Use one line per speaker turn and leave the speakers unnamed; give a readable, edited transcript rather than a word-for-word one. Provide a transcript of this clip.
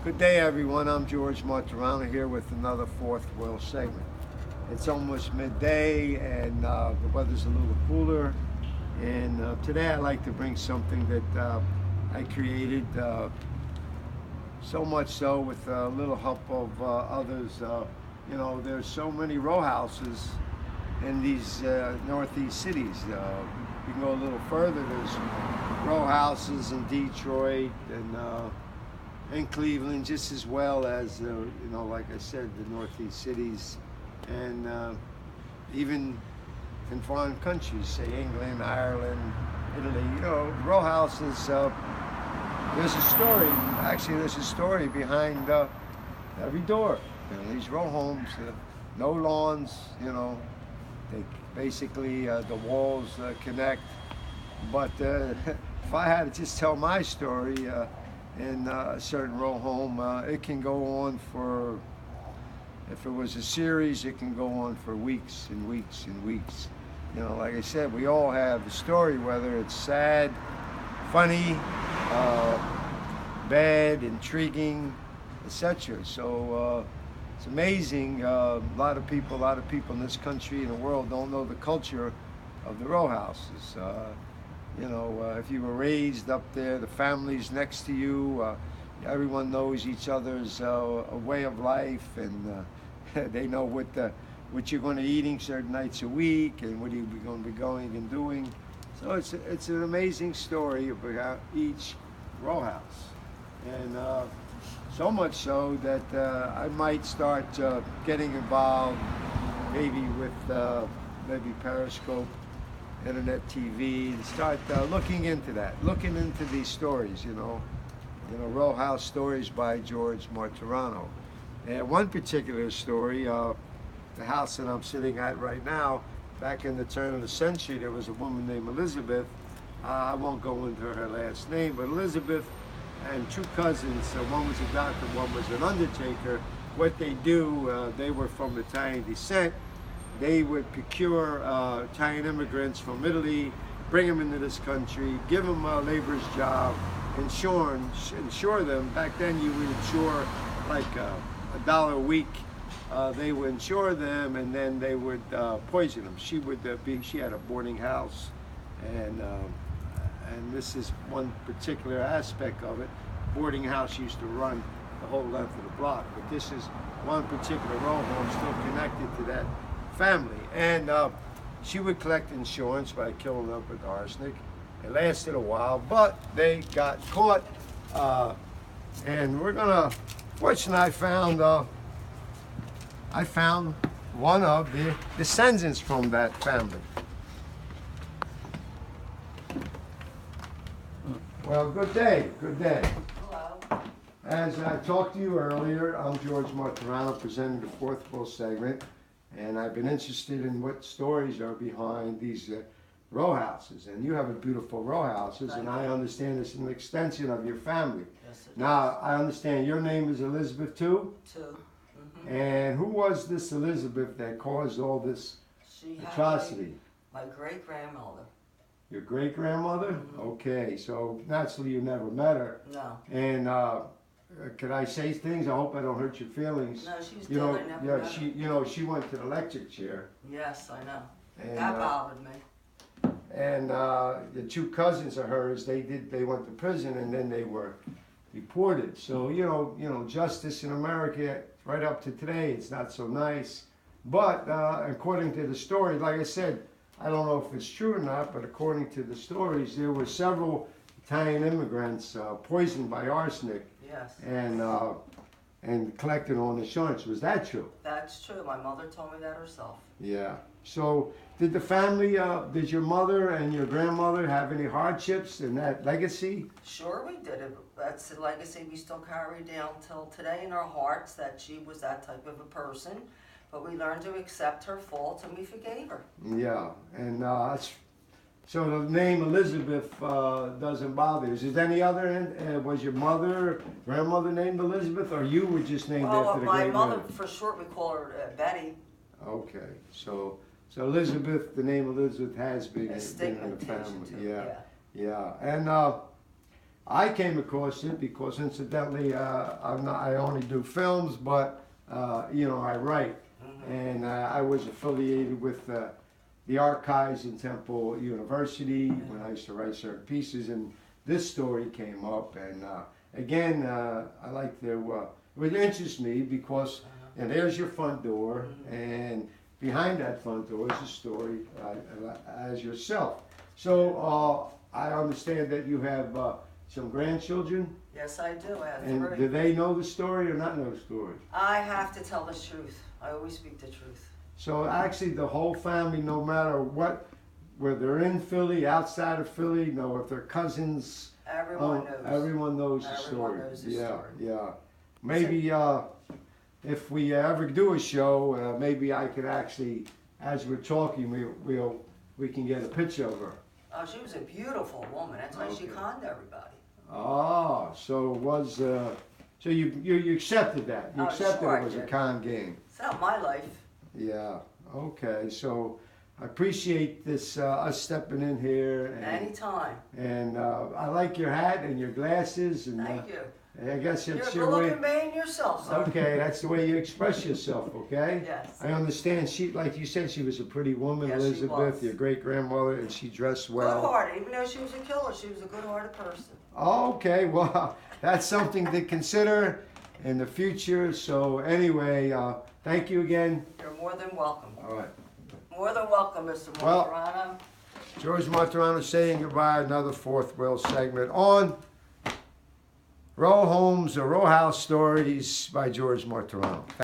Good day, everyone. I'm George Martorano here with another Fourth Wheel segment. It's almost midday and the weather's a little cooler. And today I'd like to bring something that I created, so much so with a little help of others. There's so many row houses in these northeast cities. You can go a little further. There's row houses in Detroit and in Cleveland, just as well as like I said, the northeast cities, and even in foreign countries, say England, Ireland, Italy. Row houses. There's a story. Actually, there's a story behind every door. These row homes, no lawns. They basically the walls connect. But if I had to just tell my story. In a certain row home, it can go on for, if it was a series, it can go on for weeks and weeks and weeks. Like I said, we all have a story, whether it's sad, funny, bad, intriguing, etc. So it's amazing. A lot of people in this country and the world don't know the culture of the row houses. If you were raised up there, the families next to you, everyone knows each other's way of life, and they know what you're going to be eating certain nights a week, and what you're going to be going and doing. So it's an amazing story about each row house, and so much so that I might start getting involved, maybe with maybe Periscope, internet TV, and start looking into these stories, row house stories by George Martorano. And one particular story, the house that I'm sitting at right now, back in the turn of the century, there was a woman named Elizabeth. I won't go into her last name, but Elizabeth and two cousins, one was a doctor, one was an undertaker. What they do, they were from Italian descent. They would procure Italian immigrants from Italy, bring them into this country, give them a laborer's job, insure them. Back then you would insure like $1 a week. They would insure them, and then they would poison them. She had a boarding house, and this is one particular aspect of it. Boarding house used to run the whole length of the block, but this is one particular row home still connected to that family, and she would collect insurance by killing them with arsenic. It lasted a while, but they got caught, and fortunately I found one of the descendants from that family. Well, good day.
Hello.
As I talked to you earlier, I'm George Martorano, presenting the Fourth Wheel segment. And I've been interested in what stories are behind these row houses. And you have a beautiful row houses, and I understand it's an extension of your family.
Yes, it
Now, I understand your name is Elizabeth too?
is. Two.
And who was this Elizabeth that caused all this
She had
atrocity?
my great-grandmother.
Your great-grandmother? Okay, so naturally you never met her.
No.
And could I say things? I hope I don't hurt your feelings.
No, she's dead. I never met her.
She went to the electric chair.
Yes, I know.
And,
That bothered me.
And the two cousins of hers, they went to prison, and then they were deported. So justice in America, right up to today, it's not so nice. But according to the story, like I said, I don't know if it's true or not, but according to the stories, there were several Italian immigrants poisoned by arsenic.
Yes.
And collected on insurance. Was that true?
That's true. My mother told me that herself.
Yeah. So did the family, did your mother and your grandmother have any hardships in that legacy?
Sure we did. That's a legacy we still carry down till today in our hearts, that she was that type of a person. But we learned to accept her fault, and we forgave her.
Yeah. And so the name Elizabeth doesn't bother you. Is there any other, was your mother, grandmother named Elizabeth, or you were just named after the
my
great
mother,
grandmother?
for short, we call her Betty.
Okay. So Elizabeth, the name Elizabeth has been
A
in the
stigmatization
family.
too.
Yeah. And I came across it because incidentally, I only do films, but I write, and I was affiliated with the archives in Temple University when I used to write certain pieces, and this story came up, and again, I like to. It interests me because, and there's your front door, and behind that front door is a story as yourself. So I understand that you have some grandchildren.
Yes, I do. I have
And
3.
do they know the story or not know the story?
I have to tell the truth. I always speak the truth.
So actually the whole family, no matter what, whether they're in Philly, outside of Philly, if they're cousins,
Everyone knows.
everyone knows the
Everyone
story.
knows the
Yeah,
story.
yeah. Maybe if we ever do a show, maybe I could actually, as we're talking, we can get a picture of her.
Oh, she was a beautiful woman. That's why she
Okay.
conned everybody.
Oh, so it was, so you accepted that? You
Oh,
accepted
sure
it was
I
a
did.
con game?
It's not my life.
Yeah, okay, so I appreciate this, us stepping in here.
Anytime.
And I like your hat and your glasses, and
Thank you.
I guess
You're a
it's your way.
good-looking man yourself, sir.
Okay, that's the way you express yourself, okay?
Yes.
I understand, like you said, she was a pretty woman,
Yes, she
Elizabeth,
was.
your great-grandmother, and she dressed well.
Good-hearted. Even though she was a killer, she was a good-hearted person.
Okay, well, that's something to consider in the future. So anyway, thank you again.
You're more than welcome.
All right.
More than welcome, Mr.
Well-
Martorano.
George Martorano saying goodbye. Another Fourth Wheel segment on Row Homes or Row House Stories by George Martorano.